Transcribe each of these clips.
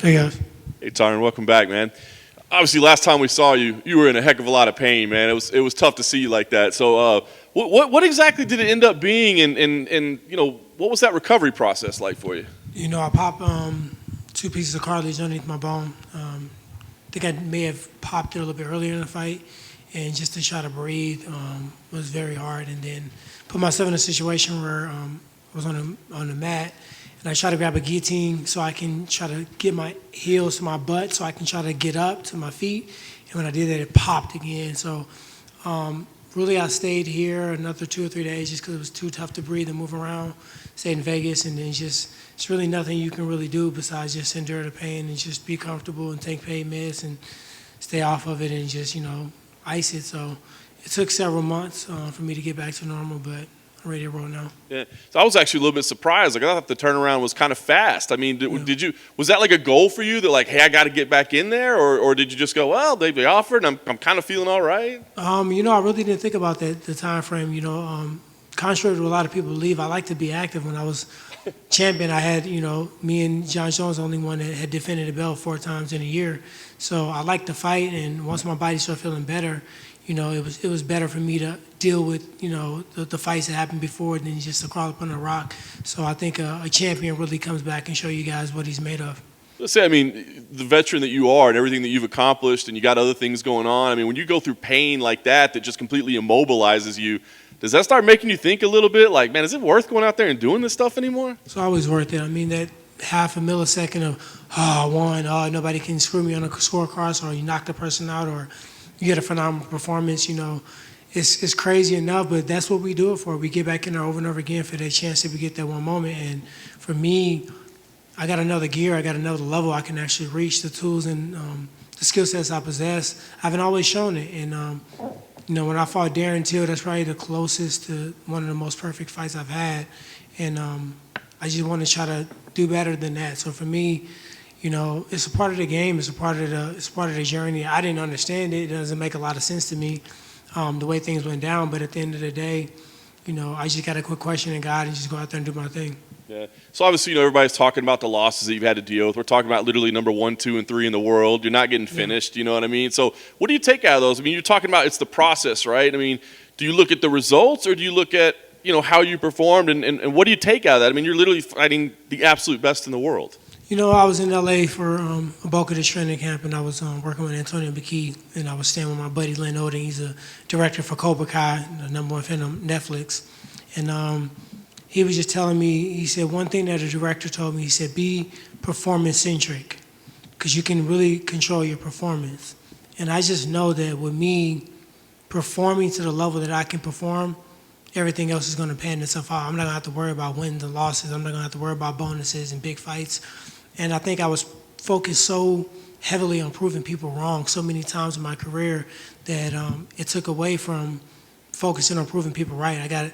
Hey guys. Hey, Tyron, welcome back, man. Obviously, last time we saw you, you were in a heck of a lot of pain, man. It was tough to see you like that. So, what exactly did it end up being, and what was that recovery process like for you? I popped 2 pieces of cartilage underneath my bone. I think I may have popped it a little bit earlier in the fight, and just to try to breathe was very hard. And then put myself in a situation where I was on the mat, and I try to grab a guillotine so I can try to get my heels to my butt so I can try to get up to my feet. And when I did that, it popped again. So really, I stayed here another 2 or 3 days just because it was too tough to breathe and move around. Stayed in Vegas, and then it's really nothing you can really do besides just endure the pain and just be comfortable and take pain meds and stay off of it and just, ice it. So it took several months for me to get back to normal, but I'm ready to roll now. Yeah, so I was actually a little bit surprised. Like, I thought the turnaround was kind of fast. I mean, was that like a goal for you that like, hey, I got to get back in there, or did you just go, well, they offered, and I'm kind of feeling all right? I really didn't think about the time frame. Contrary to a lot of people believe, I like to be active. When I was champion, I had, me and John Jones, the only one that had defended the belt 4 times in a year. So I like to fight, and once my body started feeling better, it was better for me to deal with, the fights that happened before than just to crawl up on a rock. So I think a champion really comes back and show you guys what he's made of. Let's say, I mean, the veteran that you are and everything that you've accomplished, and you got other things going on. I mean, when you go through pain like that just completely immobilizes you, does that start making you think a little bit like, man, is it worth going out there and doing this stuff anymore? It's always worth it. I mean, that half a millisecond of, I won, nobody can screw me on a scorecard, or you knock the person out, or you get a phenomenal performance, it's crazy enough, but that's what we do it for. We get back in there over and over again for that chance that we get that one moment. And for me, I got another gear, I got another level I can actually reach, the tools and the skill sets I possess. I haven't always shown it. And, when I fought Darren Till, that's probably the closest to one of the most perfect fights I've had. And I just want to try to do better than that. So for me, it's a part of the game. It's part of the journey. I didn't understand it. It doesn't make a lot of sense to me, the way things went down. But at the end of the day, I just got to quit questioning God and just go out there and do my thing. Yeah. So obviously, everybody's talking about the losses that you've had to deal with. We're talking about literally number 1, 2, and 3 in the world. You're not getting finished. You know what I mean? So what do you take out of those? I mean, you're talking about it's the process, right? I mean, do you look at the results, or do you look at how you performed, and what do you take out of that? I mean, you're literally fighting the absolute best in the world. I was in L.A. for a bulk of the training camp, and I was working with Antonio McKee, and I was staying with my buddy Lynn Odin. He's a director for Cobra Kai, the #1 film on Netflix. And he was just telling me, he said, one thing that the director told me, he said, be performance-centric, because you can really control your performance. And I just know that with me performing to the level that I can perform, everything else is going to pan itself out. I'm not going to have to worry about wins and losses. I'm not going to have to worry about bonuses and big fights. And I think I was focused so heavily on proving people wrong so many times in my career that it took away from focusing on proving people right. I got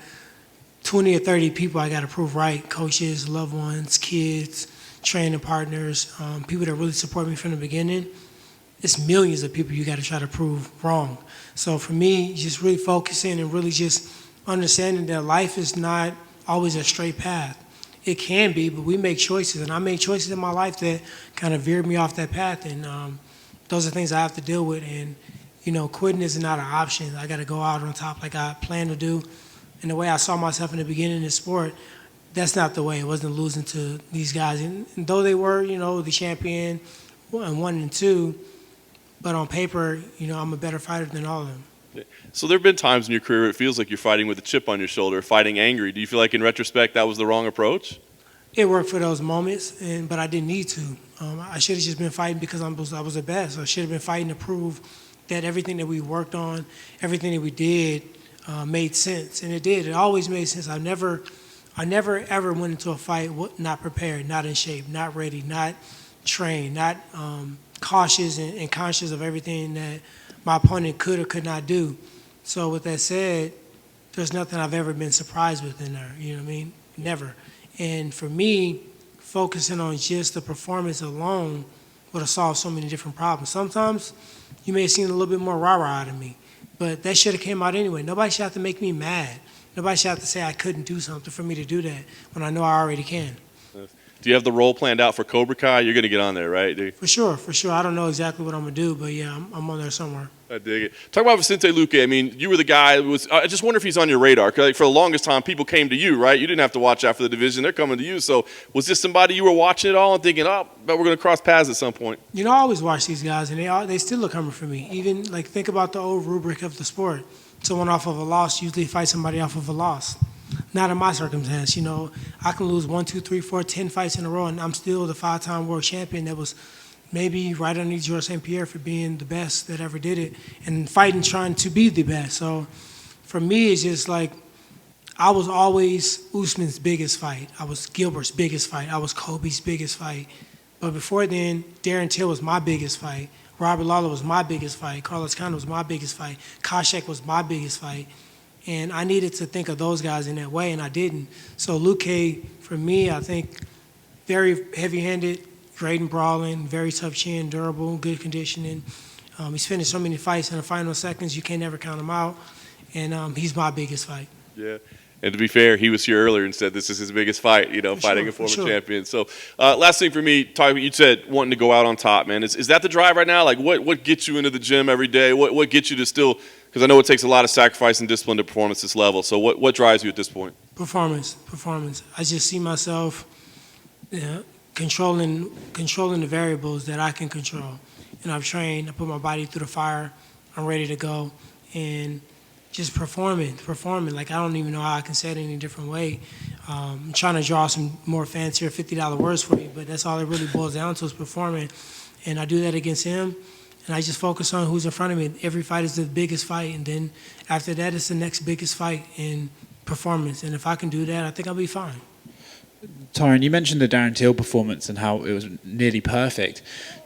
20 or 30 people I got to prove right: coaches, loved ones, kids, training partners, people that really support me from the beginning. It's millions of people you got to try to prove wrong. So for me, just really focusing and really just understanding that life is not always a straight path. It can be, but we make choices, and I made choices in my life that kind of veered me off that path, and those are things I have to deal with. And quitting is not an option. I got to go out on top like I plan to do. And the way I saw myself in the beginning of the sport, that's not the way. It wasn't losing to these guys, and though they were, the champion, 1 and 2, but on paper, I'm a better fighter than all of them. So there have been times in your career it feels like you're fighting with a chip on your shoulder, fighting angry. Do you feel like in retrospect that was the wrong approach? It worked for those moments, but I didn't need to. I should have just been fighting because I was the best. I should have been fighting to prove that everything that we worked on, everything that we did made sense. And it did. It always made sense. I never ever went into a fight not prepared, not in shape, not ready, not trained, not cautious and conscious of everything that my opponent could or could not do. So with that said, there's nothing I've ever been surprised with in there. You know what I mean? Never. And for me, focusing on just the performance alone would have solved so many different problems. Sometimes you may have seen a little bit more rah-rah out of me, but that should have came out anyway. Nobody should have to make me mad. Nobody should have to say I couldn't do something for me to do that when I know I already can. Do you have the role planned out for Cobra Kai? You're going to get on there, right, dude? For sure. I don't know exactly what I'm gonna do, but yeah, I'm on there somewhere. I dig it. Talk about Vicente Luque. I mean, you were the guy who was. I just wonder if he's on your radar. 'Cause, like, for the longest time, people came to you, right? You didn't have to watch out for the division; they're coming to you. So, was this somebody you were watching at all and thinking, "Oh, but we're going to cross paths at some point"? You know, I always watch these guys, and they still are coming for me. Even like think about the old rubric of the sport. Someone off of a loss usually fights somebody off of a loss. Not in my circumstance. You know, I can lose 1, 2, 3, 4, 10 fights in a row, and I'm still the 5-time world champion that was maybe right underneath George St. Pierre for being the best that ever did it, and fighting trying to be the best. So for me, it's just like I was always Usman's biggest fight. I was Gilbert's biggest fight. I was Kobe's biggest fight. But before then, Darren Till was my biggest fight. Robert Lawler was my biggest fight. Carlos Condit was my biggest fight. Koscheck was my biggest fight. And I needed to think of those guys in that way, and I didn't. So Luque, for me, I think very heavy-handed, great in brawling, very tough chin, durable, good conditioning. He's finished so many fights in the final seconds, you can't ever count him out. And he's my biggest fight. Yeah. And to be fair, he was here earlier and said this is his biggest fight, you know, fighting a former champion. So last thing for me, you said wanting to go out on top, man. Is that the drive right now? Like what gets you into the gym every day? What gets you to still – because I know it takes a lot of sacrifice and discipline to perform at this level. So what drives you at this point? Performance. I just see myself controlling the variables that I can control. And I've trained. I put my body through the fire. I'm ready to go. And just performing. Like I don't even know how I can say it in any different way. I'm trying to draw some more fancier $50 words for you, but that's all it really boils down to is performing. And I do that against him. And I just focus on who's in front of me. Every fight is the biggest fight, and then after that, it's the next biggest fight in performance. And if I can do that, I think I'll be fine. Tyron, you mentioned the Darren Till performance and how it was nearly perfect.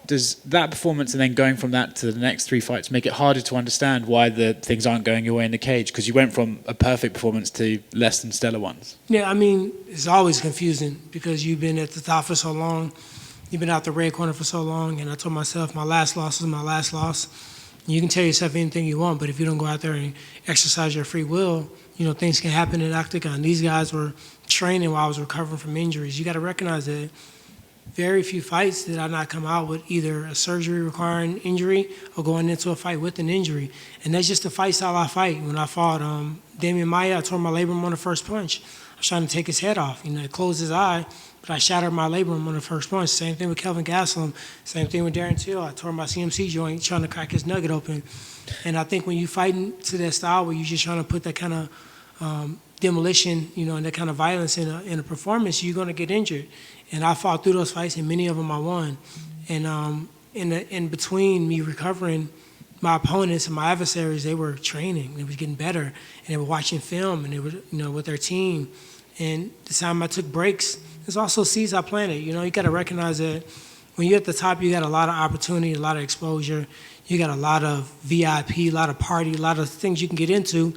Does that performance and then going from that to the next 3 fights make it harder to understand why the things aren't going your way in the cage? Because you went from a perfect performance to less than stellar ones. Yeah, I mean, it's always confusing because you've been at the top for so long. You've been out the red corner for so long, and I told myself my last loss is my last loss. You can tell yourself anything you want, but if you don't go out there and exercise your free will, you know, things can happen in the octagon. These guys were training while I was recovering from injuries. You got to recognize that very few fights did I not come out with either a surgery requiring injury or going into a fight with an injury. And that's just the fight style I fight. When I fought Damian Maia, I tore my labrum on the first punch. I was trying to take his head off. You know, it closed his eye, but I shattered my labrum on the first punch. Same thing with Kelvin Gastelum. Same thing with Darren Till. I tore my CMC joint trying to crack his nugget open. And I think when you fighting to that style where you're just trying to put that kind of demolition, you know, and that kind of violence in a performance, you're going to get injured. And I fought through those fights, and many of them I won. And in between me recovering, my opponents and my adversaries, they were training. They were getting better, and they were watching film, and they were, you know, with their team. And the time I took breaks, there's also seeds I planted. You know, you got to recognize that when you're at the top, you got a lot of opportunity, a lot of exposure. You got a lot of VIP, a lot of party, a lot of things you can get into.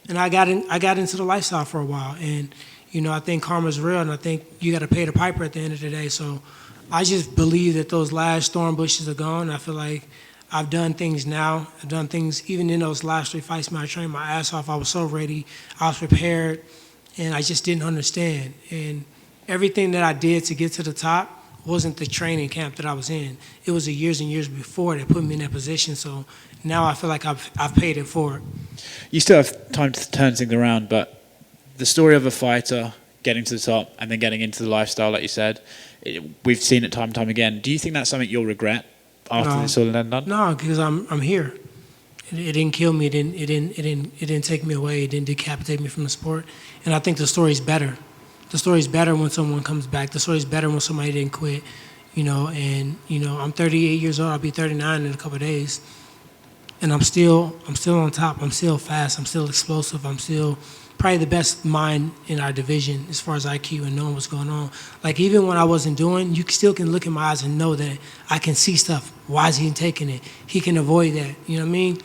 And I got into the lifestyle for a while. And, you know, I think karma's real, and I think you got to pay the piper at the end of the day. So I just believe that those last thorn bushes are gone. I feel like I've done things now. I've done things even in those last 3 fights, man. I trained my ass off. I was so ready. I was prepared, and I just didn't understand. And everything that I did to get to the top wasn't the training camp that I was in. It was the years and years before that put me in that position. So now I feel like I've paid it forward. You still have time to turn things around, but the story of a fighter getting to the top and then getting into the lifestyle, like you said, we've seen it time and time again. Do you think that's something you'll regret after this all done? No, because I'm here. It didn't kill me. It didn't take me away. It didn't decapitate me from the sport. And I think the story's better. The story's better when someone comes back. The story's better when somebody didn't quit. You know, and you know, I'm 38 years old. I'll be 39 in a couple of days, and I'm still on top. I'm still fast. I'm still explosive. I'm still probably the best mind in our division as far as IQ and knowing what's going on. Like even when I wasn't doing, you still can look in my eyes and know that I can see stuff. Why is he taking it? He can avoid that. You know what I mean?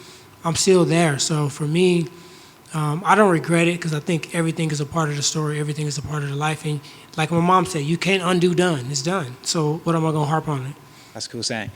I'm still there. So for me, I don't regret it because I think everything is a part of the story. Everything is a part of the life. And like my mom said, you can't undo done. It's done. So what am I going to harp on it? That's a cool saying.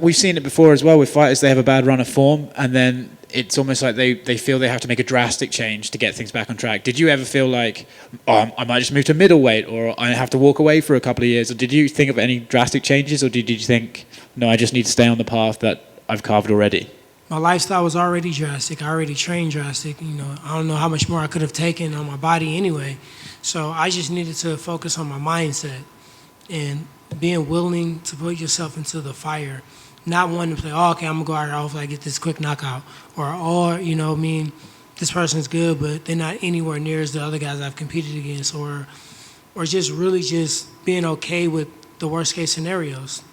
We've seen it before as well with fighters. They have a bad run of form, and then it's almost like they feel they have to make a drastic change to get things back on track. Did you ever feel like, oh, I might just move to middleweight, or I have to walk away for a couple of years? Or did you think of any drastic changes, or did you think, no, I just need to stay on the path that I've carved already? My lifestyle was already drastic. I already trained drastic. I don't know how much more I could have taken on my body anyway. So I just needed to focus on my mindset and being willing to put yourself into the fire, not wanting to play, oh, okay, I'm going to go out here, hopefully I get this quick knockout. Or this person's good, but they're not anywhere near as the other guys I've competed against. Or just really just being okay with the worst case scenarios.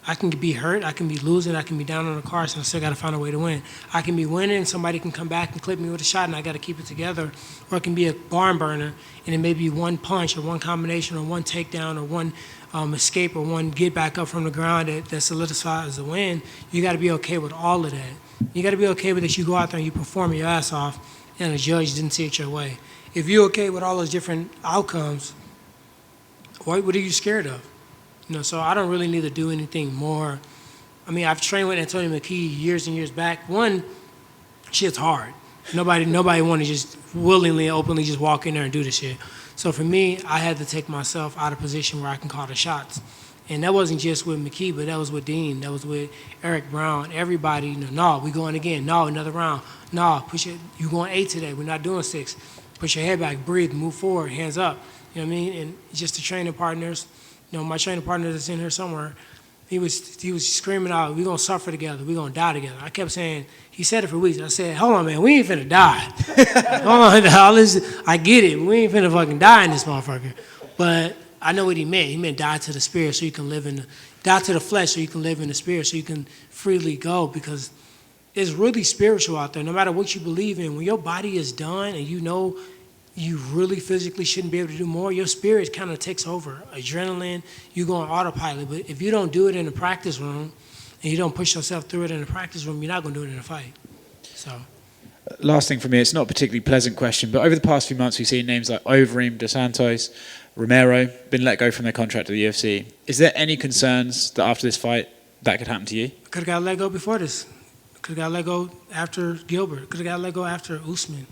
I can be hurt, I can be losing, I can be down on the card, so I still got to find a way to win. I can be winning, somebody can come back and clip me with a shot, and I got to keep it together. Or it can be a barn burner, and it may be one punch or one combination or one takedown or one escape or one get back up from the ground that solidifies the win. You got to be okay with all of that. You got to be okay with that. You go out there and you perform your ass off, and the judge didn't see it your way. If you're okay with all those different outcomes, what are you scared of? So I don't really need to do anything more. I mean, I've trained with Antonio McKee years and years back. One, shit's hard. Nobody want to just willingly, openly just walk in there and do the shit. So for me, I had to take myself out of position where I can call the shots. And that wasn't just with McKee, but that was with Dean. That was with Eric Brown. Everybody, no, we going again. No, another round. No, push it. You going 8 today. We're not doing 6. Push your head back, breathe, move forward, hands up. You know what I mean? And just the training partners. My training partner that's in here somewhere, he was screaming out, we're going to suffer together, we're going to die together. I kept saying, he said it for weeks. I said, hold on, man, we ain't finna die. Hold on, I get it, we ain't finna fucking die in this motherfucker. But I know what he meant. He meant die to the spirit so you can die to the flesh so you can live in the spirit, so you can freely go, because it's really spiritual out there. No matter what you believe in, when your body is done and you know you really physically shouldn't be able to do more, your spirit kind of takes over. Adrenaline, you go on autopilot. But if you don't do it in the practice room and you don't push yourself through it in the practice room, you're not going to do it in a fight. So. Last thing for me, it's not a particularly pleasant question, but over the past few months we've seen names like Overeem, Dos Santos, Romero been let go from their contract at the UFC. Is there any concerns that after this fight that could happen to you? Could have got let go before this. Could have got let go after Gilbert. Could have got let go after Usman.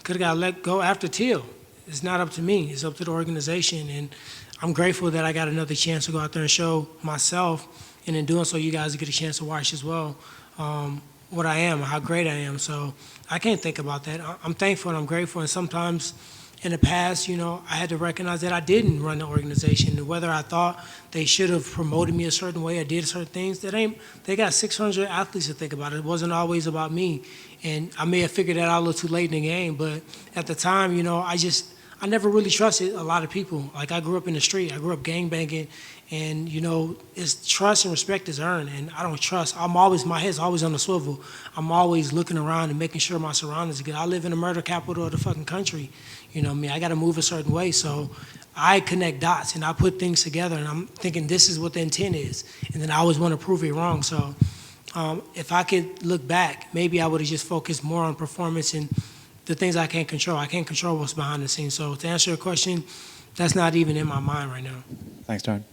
Could have got let go after Till. It's not up to me. It's up to the organization. And I'm grateful that I got another chance to go out there and show myself. And in doing so, you guys get a chance to watch as well what I am, how great I am. So I can't think about that. I'm thankful and I'm grateful. And sometimes in the past, I had to recognize that I didn't run the organization. And whether I thought they should have promoted me a certain way, I did certain things. They got 600 athletes to think about. It wasn't always about me. And I may have figured that out a little too late in the game, but at the time, I never really trusted a lot of people. Like, I grew up in the street. I grew up gangbanging, and, it's trust and respect is earned, and I don't trust. My head's always on the swivel. I'm always looking around and making sure my surroundings are good. I live in the murder capital of the fucking country. I got to move a certain way, so I connect dots, and I put things together, and I'm thinking this is what the intent is, and then I always want to prove it wrong, so if I could look back, maybe I would have just focused more on performance and the things I can't control. I can't control what's behind the scenes. So to answer your question, that's not even in my mind right now. Thanks, Tyron.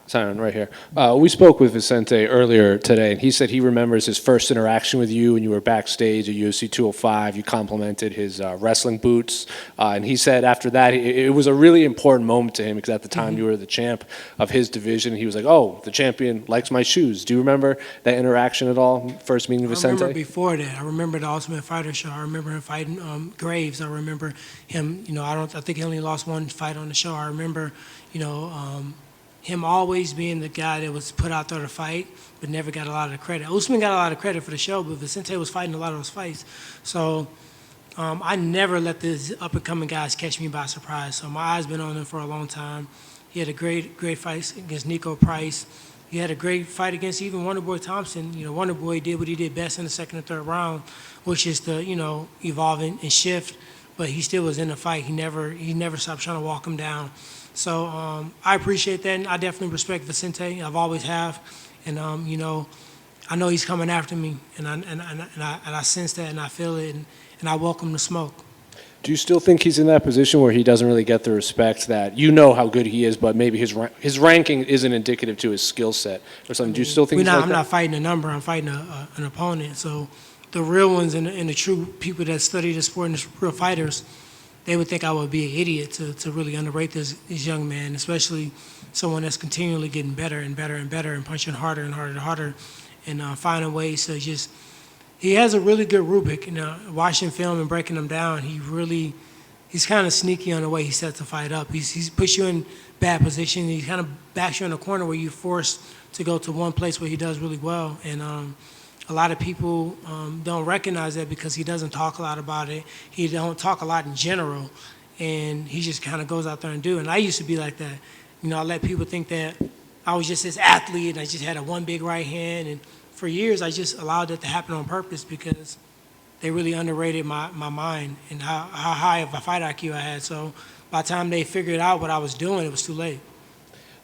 Tyron, right here. We spoke with Vicente earlier today, and he said he remembers his first interaction with you when you were backstage at UFC 205. You complimented his wrestling boots, and he said after that it was a really important moment to him because at the time you were the champ of his division. He was like, "Oh, the champion likes my shoes." Do you remember that interaction at all? First meeting Vicente? I remember before that. I remember the Ultimate Fighter show. I remember him fighting Graves. I remember him. I think he only lost one fight on the show. I remember, him always being the guy that was put out there to fight, but never got a lot of the credit. Usman got a lot of credit for the show, but Vicente was fighting a lot of those fights. So I never let these up-and-coming guys catch me by surprise. So my eyes been on him for a long time. He had a great fight against Nico Price. He had a great fight against even Wonderboy Thompson. Wonderboy did what he did best in the second and third round, which is to, evolve and shift. But he still was in the fight. He never stopped trying to walk him down. So I appreciate that, and I definitely respect Vicente. I've always have, and I know he's coming after me, and I sense that, and I feel it, and I welcome the smoke. Do you still think he's in that position where he doesn't really get the respect that you know how good he is, but maybe his ranking isn't indicative to his skill set or something? Do you still think he's like I'm that? not fighting a number. I'm fighting an opponent. So the real ones and the true people that study the sport and the real fighters, they would think I would be an idiot to really underrate this young man, especially someone that's continually getting better and better and better and punching harder and harder and harder and finding ways to just. He has a really good rubric. Watching film and breaking them down, he's kind of sneaky on the way he sets the fight up. He's puts you in bad position. He kind of backs you in a corner where you're forced to go to one place where he does really well. And a lot of people don't recognize that because he doesn't talk a lot about it. He don't talk a lot in general, and he just kind of goes out there and do. And I used to be like that. I let people think that I was just this athlete and I just had a one big right hand. And for years, I just allowed that to happen on purpose because they really underrated my mind and how high of a fight IQ I had. So by the time they figured out what I was doing, it was too late.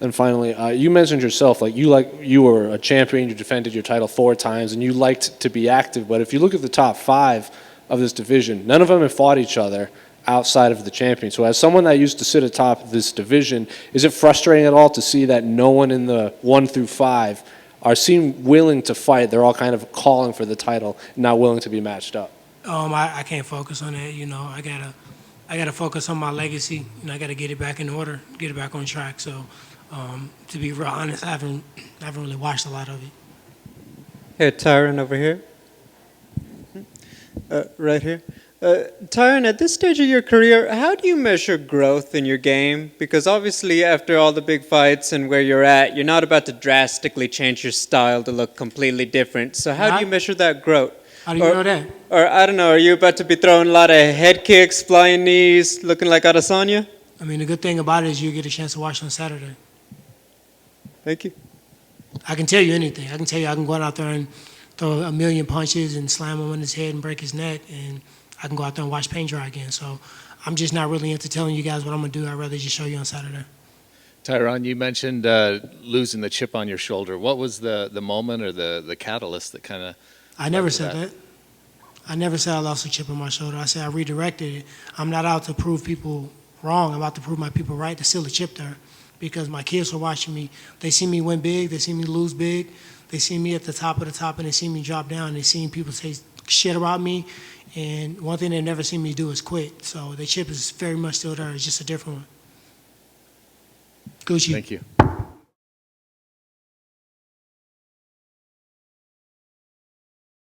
And finally, you mentioned yourself, you were a champion, you defended your title 4 times, and you liked to be active. But if you look at the top 5 of this division, none of them have fought each other outside of the champion. So as someone that used to sit atop this division, is it frustrating at all to see that no one in the 1 through 5 seem willing to fight? They're all kind of calling for the title, not willing to be matched up. I can't focus on that. I gotta focus on my legacy, and I gotta get it back in order, get it back on track. So, to be real honest, I haven't really watched a lot of it. Hey, Tyron over here. Right here. Tyron, at this stage of your career, how do you measure growth in your game? Because obviously after all the big fights and where you're at, you're not about to drastically change your style to look completely different. So how do you measure that growth? How do you know that? Or I don't know, are you about to be throwing a lot of head kicks, flying knees, looking like Adesanya? I mean, the good thing about it is you get a chance to watch on Saturday. Thank you. I can tell you anything. I can go out there and throw a million punches and slam him on his head and break his neck, and I can go out there and watch paint dry again. So I'm just not really into telling you guys what I'm going to do. I'd rather just show you on Saturday. Tyron, you mentioned losing the chip on your shoulder. What was the moment or the catalyst that kind of... I never said that. I never said I lost a chip on my shoulder. I said I redirected it. I'm not out to prove people wrong. I'm out to prove my people right. There's still a chip there because my kids are watching me. They see me win big. They see me lose big. They see me at the top of the top, and they see me drop down. They see people say shit about me. And one thing they've never seen me do is quit. So the chip is very much still there. It's just a different one. Gucci. Thank you.